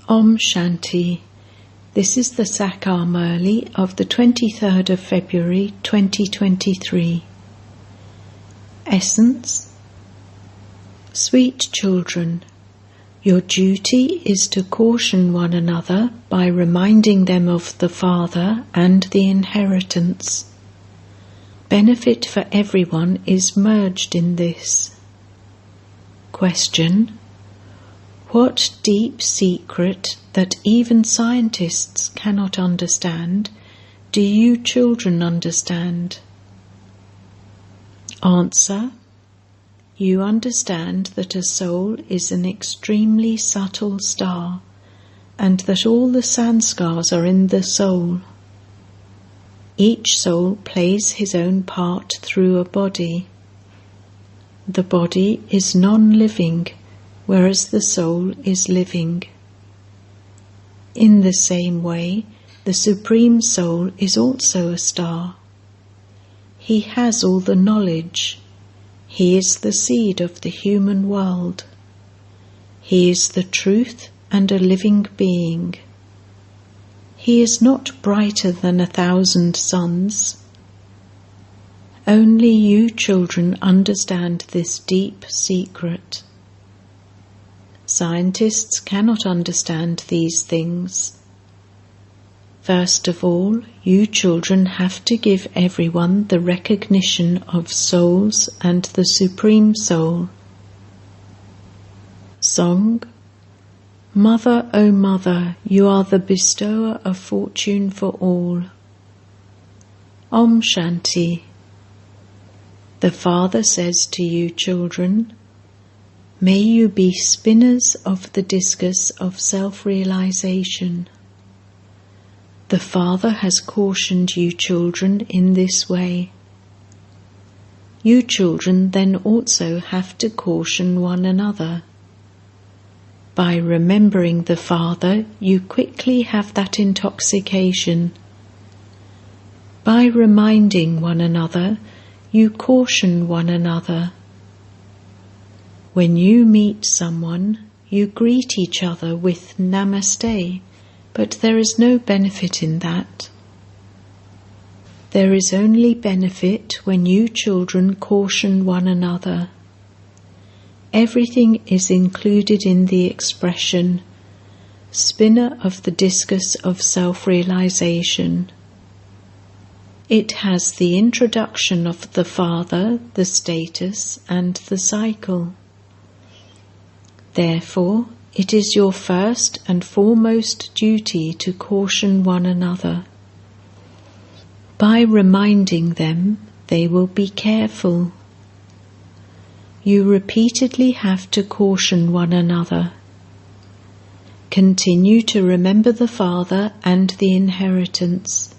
Om Shanti. This is the Sakar Murli of the 23rd of February 2023. Essence. Sweet children, your duty is to caution one another by reminding them of the Father and the inheritance. Benefit for everyone is merged in this. Question: what deep secret that even scientists cannot understand do you children understand? Answer: you understand that a soul is an extremely subtle star, and that all the sanskars are in the soul. Each soul plays his own part through a body. The body is non-living, whereas the soul is living. In the same way, the Supreme Soul is also a star. He has all the knowledge. He is the seed of the human world. He is the truth and a living being. He is not brighter than 1,000 suns. Only you children understand this deep secret. Scientists cannot understand these things. First of all, you children have to give everyone the recognition of souls and the Supreme Soul. Song. Mother, O Mother, you are the bestower of fortune for all. Om Shanti. The Father says to you children, may you be spinners of the discus of self-realization. The Father has cautioned you children in this way. You children then also have to caution one another. By remembering the Father, you quickly have that intoxication. By reminding one another, you caution one another. When you meet someone, you greet each other with Namaste, but there is no benefit in that. There is only benefit when you children caution one another. Everything is included in the expression, spinner of the discus of self-realization. It has the introduction of the Father, the status, and the cycle. Therefore, it is your first and foremost duty to caution one another. By reminding them, they will be careful. You repeatedly have to caution one another. Continue to remember the Father and the inheritance.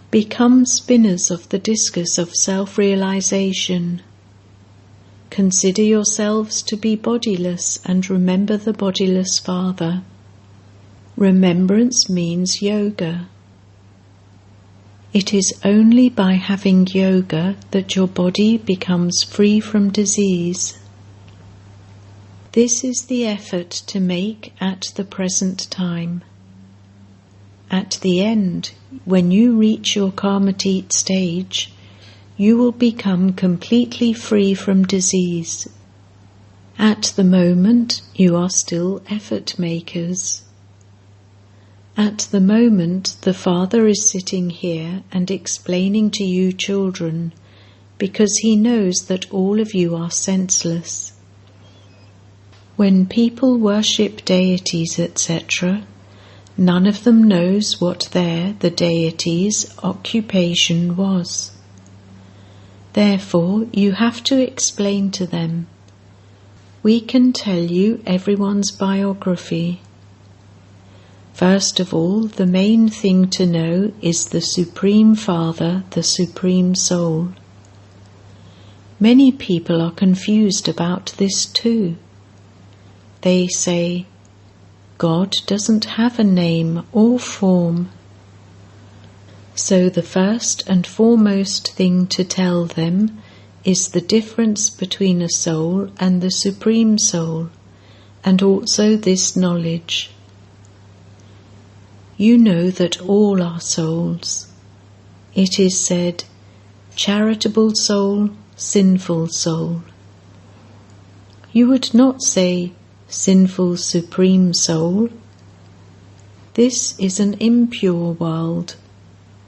Become spinners of the discus of self-realization. Consider yourselves to be bodiless and remember the bodiless Father. Remembrance means yoga. It is only by having yoga that your body becomes free from disease. This is the effort to make at the present time. At the end, when you reach your Karmatit stage, you will become completely free from disease. At the moment, you are still effort makers. At the moment, the Father is sitting here and explaining to you children, because he knows that all of you are senseless. When people worship deities, etc., none of them knows what the deity's occupation was. Therefore, you have to explain to them. We can tell you everyone's biography. First of all, the main thing to know is the Supreme Father, the Supreme Soul. Many people are confused about this too. They say, God doesn't have a name or form. So the first and foremost thing to tell them is the difference between a soul and the Supreme Soul, and also this knowledge. You know that all are souls. It is said, charitable soul, sinful soul. You would not say, sinful supreme soul. This is an impure world.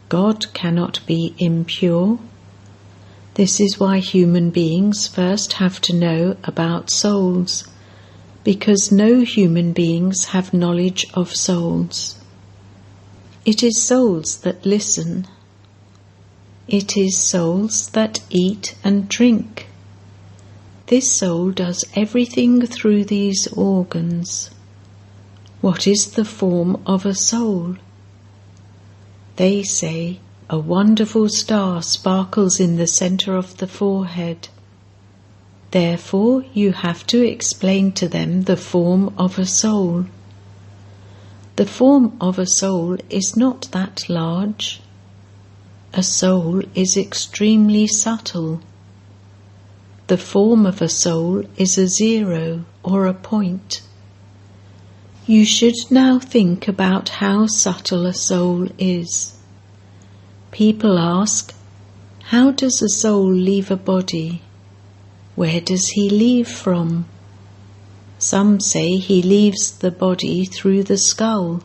God cannot be impure. This is why human beings first have to know about souls, because no human beings have knowledge of souls. It is souls that listen. It is souls that eat and drink. This soul does everything through these organs. What is the form of a soul? They say, a wonderful star sparkles in the center of the forehead. Therefore, you have to explain to them the form of a soul. The form of a soul is not that large. A soul is extremely subtle. The form of a soul is a zero or a point. You should now think about how subtle a soul is. People ask, how does a soul leave a body? Where does he leave from? Some say he leaves the body through the skull.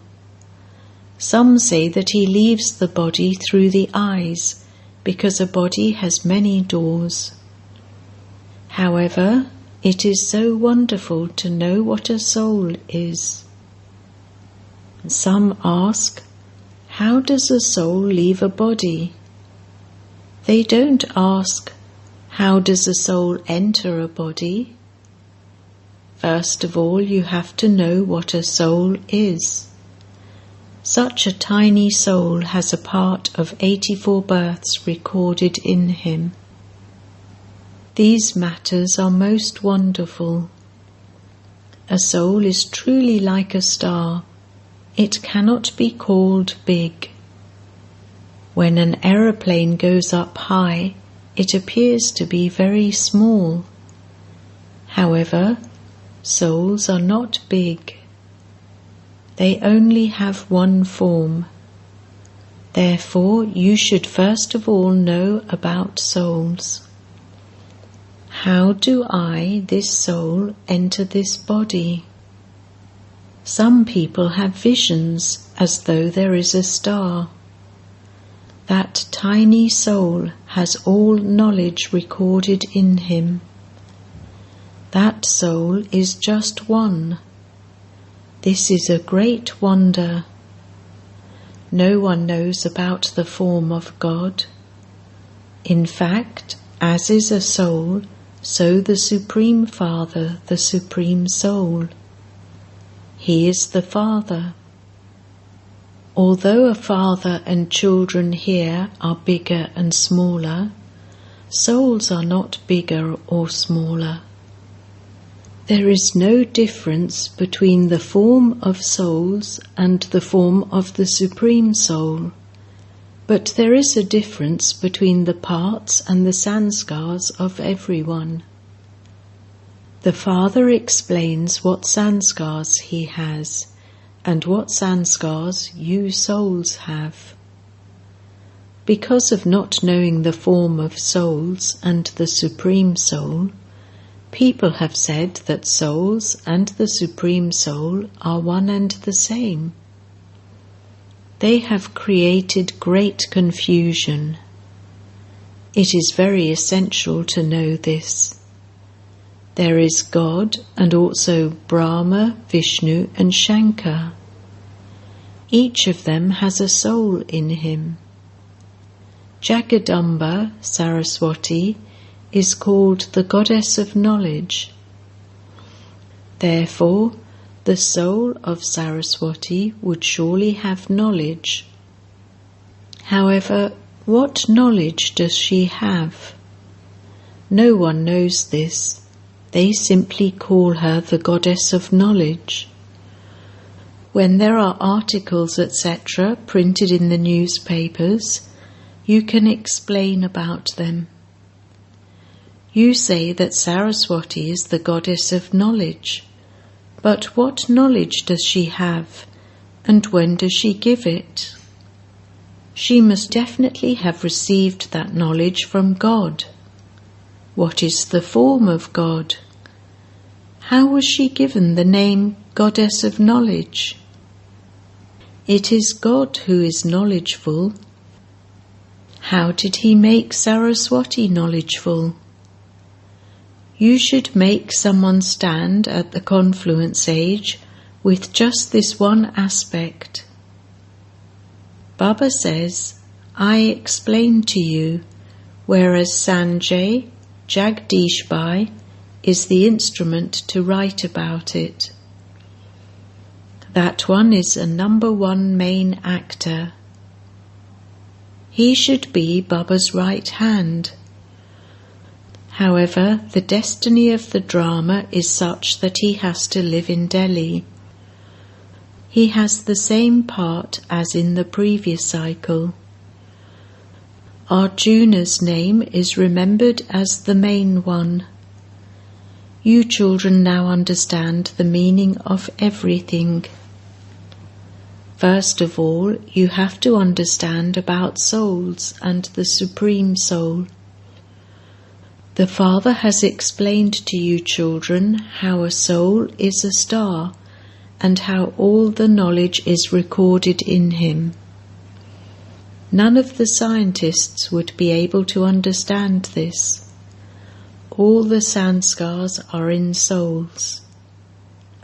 Some say that he leaves the body through the eyes, because a body has many doors. However, it is so wonderful to know what a soul is. Some ask, how does a soul leave a body? They don't ask, how does a soul enter a body? First of all, you have to know what a soul is. Such a tiny soul has a part of 84 births recorded in him. These matters are most wonderful. A soul is truly like a star. It cannot be called big. When an aeroplane goes up high, it appears to be very small. However, souls are not big. They only have one form. Therefore, you should first of all know about souls. How do I, this soul, enter this body? Some people have visions as though there is a star. That tiny soul has all knowledge recorded in him. That soul is just one. This is a great wonder. No one knows about the form of God. In fact, as is a soul, so the Supreme Father, the Supreme Soul. He is the Father. Although a father and children here are bigger and smaller, souls are not bigger or smaller. There is no difference between the form of souls and the form of the Supreme Soul, but there is a difference between the parts and the sanskars of everyone. The Father explains what sanskars he has and what sanskars you souls have. Because of not knowing the form of souls and the Supreme Soul, people have said that souls and the Supreme Soul are one and the same. They have created great confusion. It is very essential to know this. There is God and also Brahma, Vishnu and Shankar. Each of them has a soul in him. Jagadamba, Saraswati, is called the goddess of knowledge. Therefore, the soul of Saraswati would surely have knowledge. However, what knowledge does she have? No one knows this. They simply call her the goddess of knowledge. When there are articles, etc., printed in the newspapers, you can explain about them. You say that Saraswati is the goddess of knowledge, But what knowledge does she have, and when does she give it? She must definitely have received that knowledge from God. What is the form of God? How was she given the name Goddess of Knowledge? It is God who is knowledgeful. How did he make Saraswati knowledgeful? You should make someone stand at the confluence age with just this one aspect. Baba says, I explain to you, whereas Sanjay, Jagdish Bhai, is the instrument to write about it. That one is a number one main actor. He should be Baba's right hand. However, the destiny of the drama is such that he has to live in Delhi. He has the same part as in the previous cycle. Arjuna's name is remembered as the main one. You children now understand the meaning of everything. First of all, you have to understand about souls and the Supreme Soul. The Father has explained to you children how a soul is a star and how all the knowledge is recorded in him. None of the scientists would be able to understand this. All the sanskars are in souls.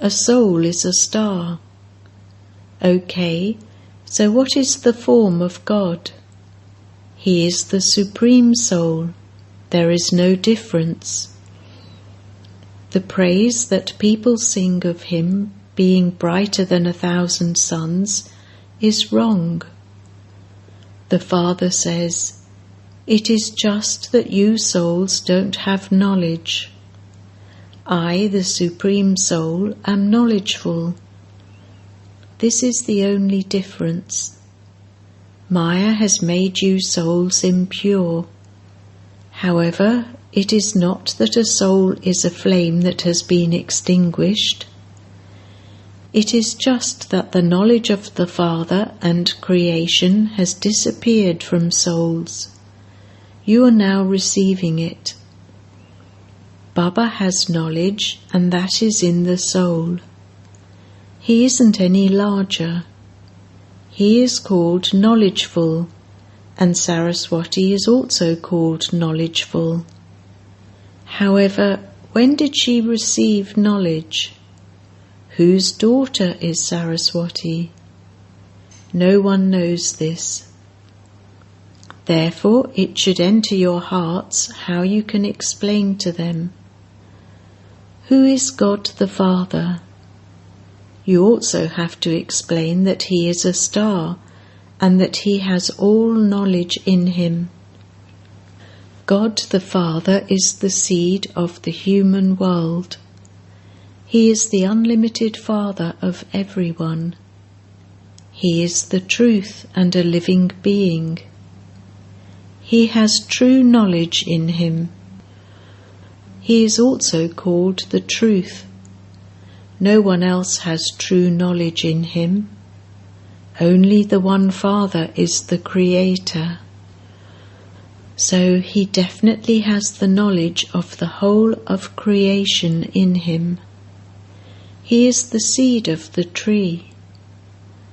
A soul is a star. Okay, so what is the form of God? He is the Supreme Soul. There is no difference. The praise that people sing of him being brighter than 1,000 suns is wrong. The Father says, it is just that you souls don't have knowledge. I, the Supreme Soul, am knowledgeful. This is the only difference. Maya has made you souls impure. However, it is not that a soul is a flame that has been extinguished. It is just that the knowledge of the Father and creation has disappeared from souls. You are now receiving it. Baba has knowledge, and that is in the soul. He isn't any larger. He is called knowledgeful, and Saraswati is also called knowledgeful. However, when did she receive knowledge? Whose daughter is Saraswati? No one knows this. Therefore, it should enter your hearts how you can explain to them. Who is God the Father? You also have to explain that he is a star and that he has all knowledge in him. God the Father is the seed of the human world. He is the unlimited Father of everyone. He is the truth and a living being. He has true knowledge in him. He is also called the truth. No one else has true knowledge in him. Only the one Father is the Creator. So he definitely has the knowledge of the whole of creation in him. He is the seed of the tree.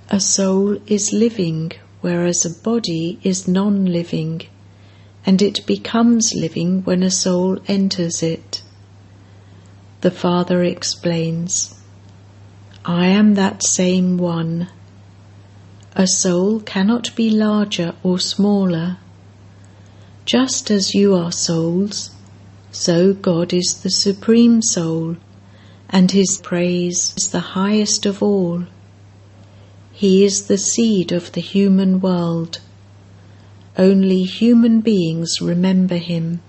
A soul is living, whereas a body is non-living, and it becomes living when a soul enters it. The Father explains, I am that same one. A soul cannot be larger or smaller. Just as you are souls, so God is the Supreme Soul, and his praise is the highest of all. He is the seed of the human world. Only human beings remember him.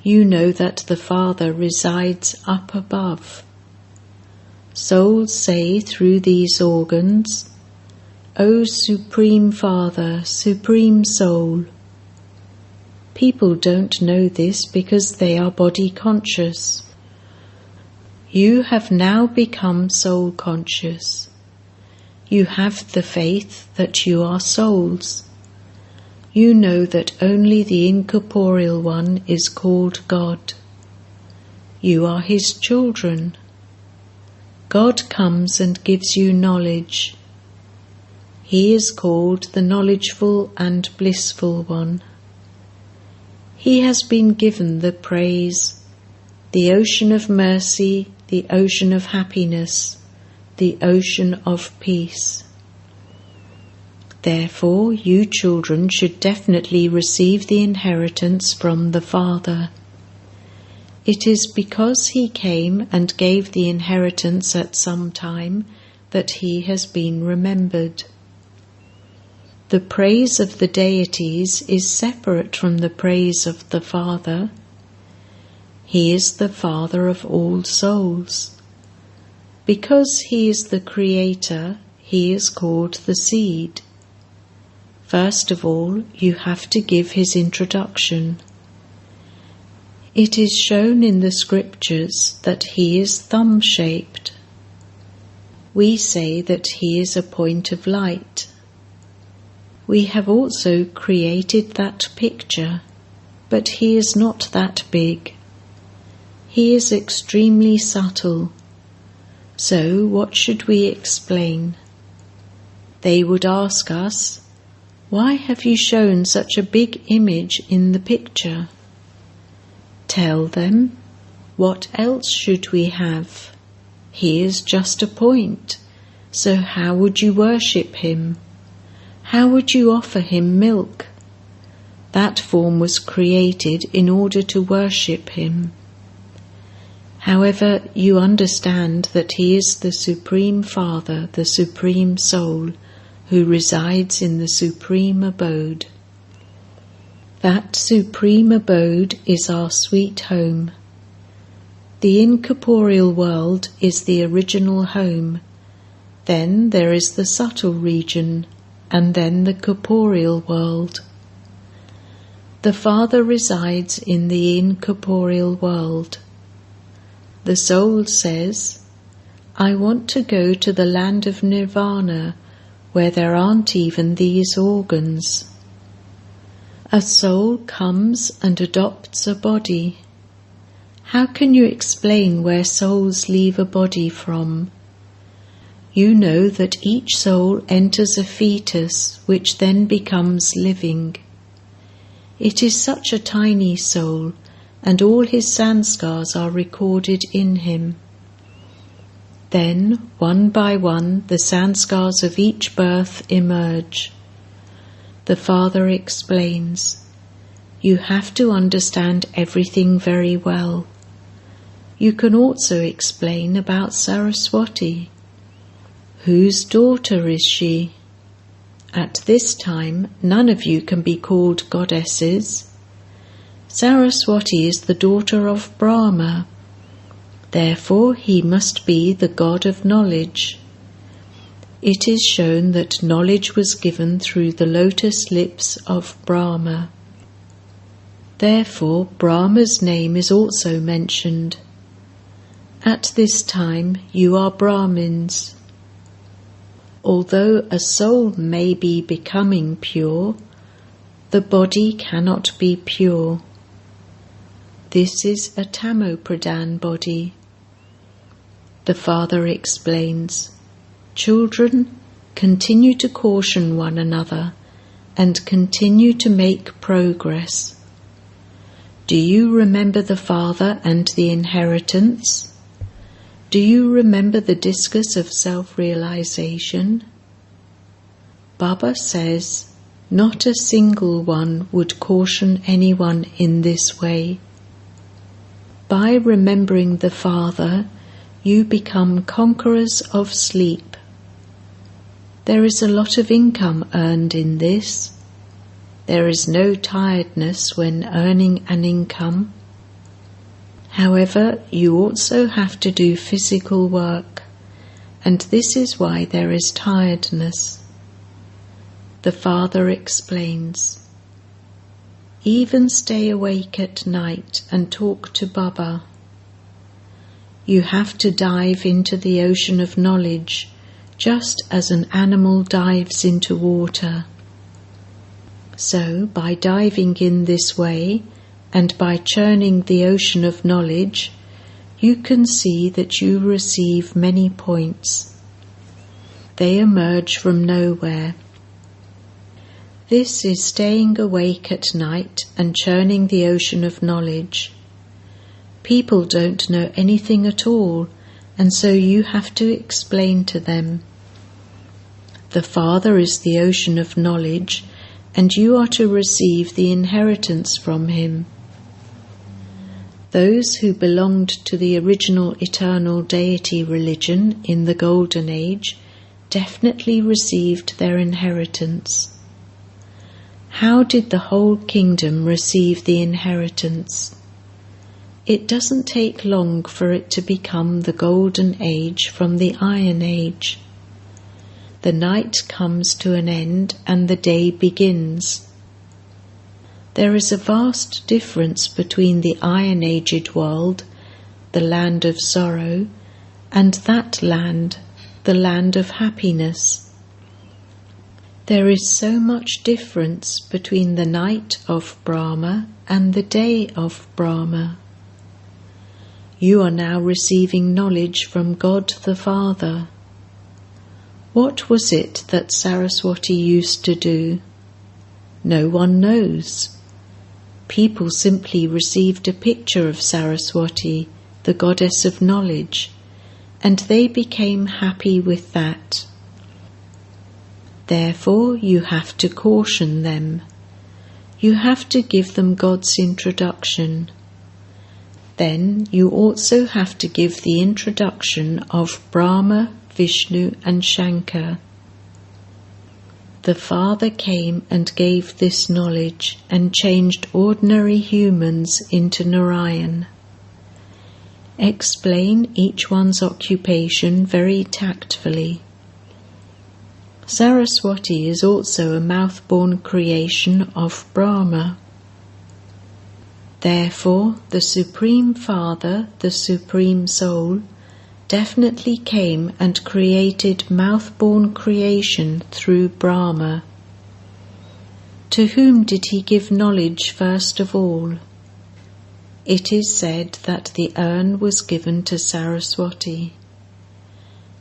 You know that the Father resides up above. Souls say through these organs, O Supreme Father, Supreme Soul. People don't know this because they are body conscious. You have now become soul conscious. You have the faith that you are souls. You know that only the incorporeal one is called God. You are his children. God comes and gives you knowledge. He is called the knowledgeful and blissful one. He has been given the praise, the ocean of mercy, the ocean of happiness, the ocean of peace. Therefore, you children should definitely receive the inheritance from the Father. It is because he came and gave the inheritance at some time that he has been remembered. The praise of the deities is separate from the praise of the Father. He is the Father of all souls. Because he is the Creator, he is called the Seed. First of all, you have to give his introduction. It is shown in the scriptures that he is thumb-shaped. We say that he is a point of light. We have also created that picture, but he is not that big. He is extremely subtle. So what should we explain? They would ask us, "Why have you shown such a big image in the picture?" Tell them, "What else should we have? He is just a point, so how would you worship him? How would you offer him milk? That form was created in order to worship him." However, you understand that he is the Supreme Father, the Supreme Soul, who resides in the Supreme Abode. That Supreme Abode is our sweet home. The incorporeal world is the original home. Then there is the subtle region, and then the corporeal world. The Father resides in the incorporeal world. The soul says, "I want to go to the land of Nirvana, where there aren't even these organs." A soul comes and adopts a body. How can you explain where souls leave a body from? You know that each soul enters a fetus, which then becomes living. It is such a tiny soul, and all his sanskars are recorded in him. Then, one by one, the sanskars of each birth emerge. The Father explains, "You have to understand everything very well." You can also explain about Saraswati. Whose daughter is she? At this time, none of you can be called goddesses. Saraswati is the daughter of Brahma. Therefore, he must be the God of knowledge. It is shown that knowledge was given through the lotus lips of Brahma. Therefore, Brahma's name is also mentioned. At this time, you are Brahmins. Although a soul may be becoming pure, the body cannot be pure. This is a Tamopradhan body. The Father explains, "Children, continue to caution one another and continue to make progress. Do you remember the Father and the inheritance? Do you remember the discus of self-realization?" Baba says, not a single one would caution anyone in this way. By remembering the Father, you become conquerors of sleep. There is a lot of income earned in this. There is no tiredness when earning an income. However, you also have to do physical work, and this is why there is tiredness. The Father explains, "Even stay awake at night and talk to Baba. You have to dive into the ocean of knowledge, just as an animal dives into water. So, by diving in this way, and by churning the ocean of knowledge, you can see that you receive many points. They emerge from nowhere. This is staying awake at night and churning the ocean of knowledge. People don't know anything at all, and so you have to explain to them. The Father is the ocean of knowledge, and you are to receive the inheritance from him. Those who belonged to the original eternal deity religion in the Golden Age definitely received their inheritance. How did the whole kingdom receive the inheritance? It doesn't take long for it to become the Golden Age from the Iron Age. The night comes to an end and the day begins. There is a vast difference between the Iron-Aged world, the land of sorrow, and that land, the land of happiness. There is so much difference between the night of Brahma and the day of Brahma. You are now receiving knowledge from God the Father. What was it that Saraswati used to do? No one knows. People simply received a picture of Saraswati, the goddess of knowledge, and they became happy with that. Therefore, you have to caution them. You have to give them God's introduction. Then you also have to give the introduction of Brahma, Vishnu and Shankar. The Father came and gave this knowledge and changed ordinary humans into Narayan. Explain each one's occupation very tactfully. Saraswati is also a mouth-born creation of Brahma. Therefore, the Supreme Father, the Supreme Soul, definitely came and created mouth-born creation through Brahma. To whom did he give knowledge first of all? It is said that the urn was given to Saraswati.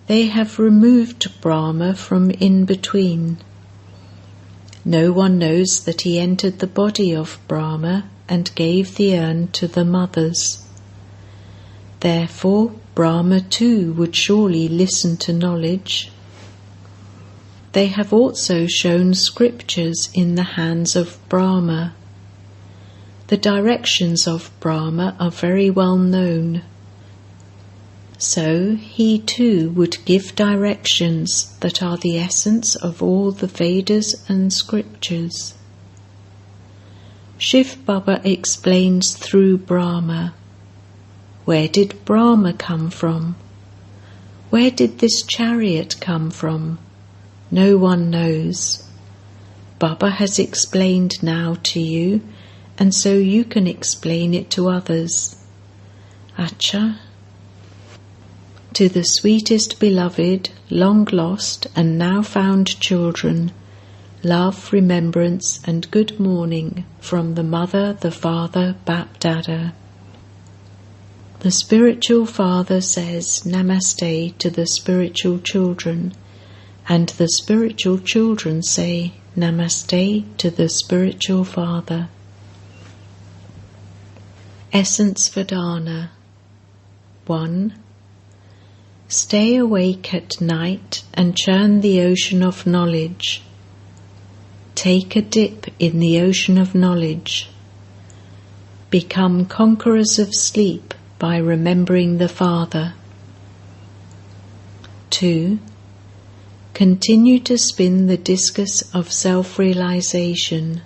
They have removed Brahma from in between. No one knows that he entered the body of Brahma and gave the urn to the mothers. Therefore, Brahma too would surely listen to knowledge. They have also shown scriptures in the hands of Brahma. The directions of Brahma are very well known. So he too would give directions that are the essence of all the Vedas and scriptures. Shiv Baba explains through Brahma. Where did Brahma come from? Where did this chariot come from? No one knows. Baba has explained now to you, and so you can explain it to others. Acha. To the sweetest beloved, long lost and now found children, love, remembrance and good morning from the Mother, the Father, Bap Dada. The spiritual father says Namaste to the spiritual children, and the spiritual children say Namaste to the spiritual father. Essence Vedana. 1. Stay awake at night and churn the ocean of knowledge. Take a dip in the ocean of knowledge. Become conquerors of sleep by remembering the Father. 2. Continue to spin the discus of self-realization.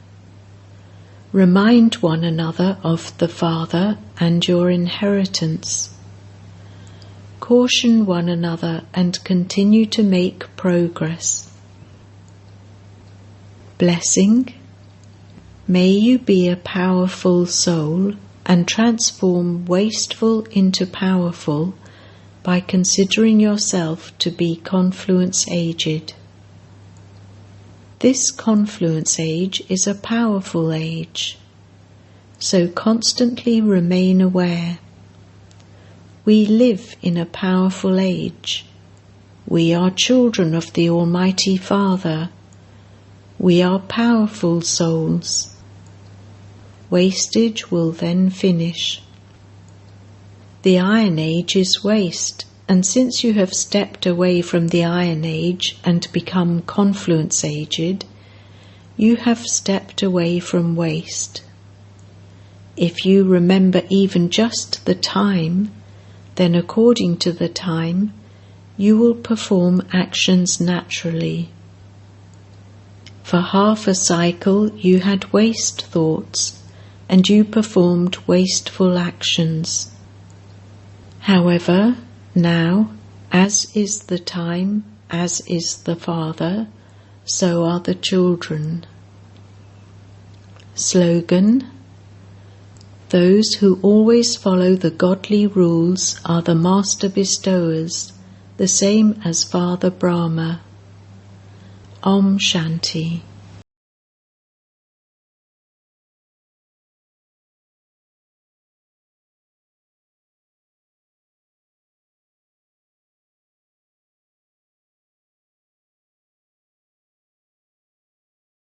Remind one another of the Father and your inheritance. Caution one another and continue to make progress. Blessing. May you be a powerful soul and transform wasteful into powerful by considering yourself to be confluence-aged. This confluence age is a powerful age, so constantly remain aware. We live in a powerful age. We are children of the Almighty Father. We are powerful souls. Wastage will then finish. The Iron Age is waste, and since you have stepped away from the Iron Age and become confluence-aged, you have stepped away from waste. If you remember even just the time, then according to the time, you will perform actions naturally. For half a cycle you had waste thoughts, and you performed wasteful actions. However, now, as is the time, as is the Father, so are the children. Slogan: those who always follow the godly rules are the master bestowers, the same as Father Brahma. Om Shanti.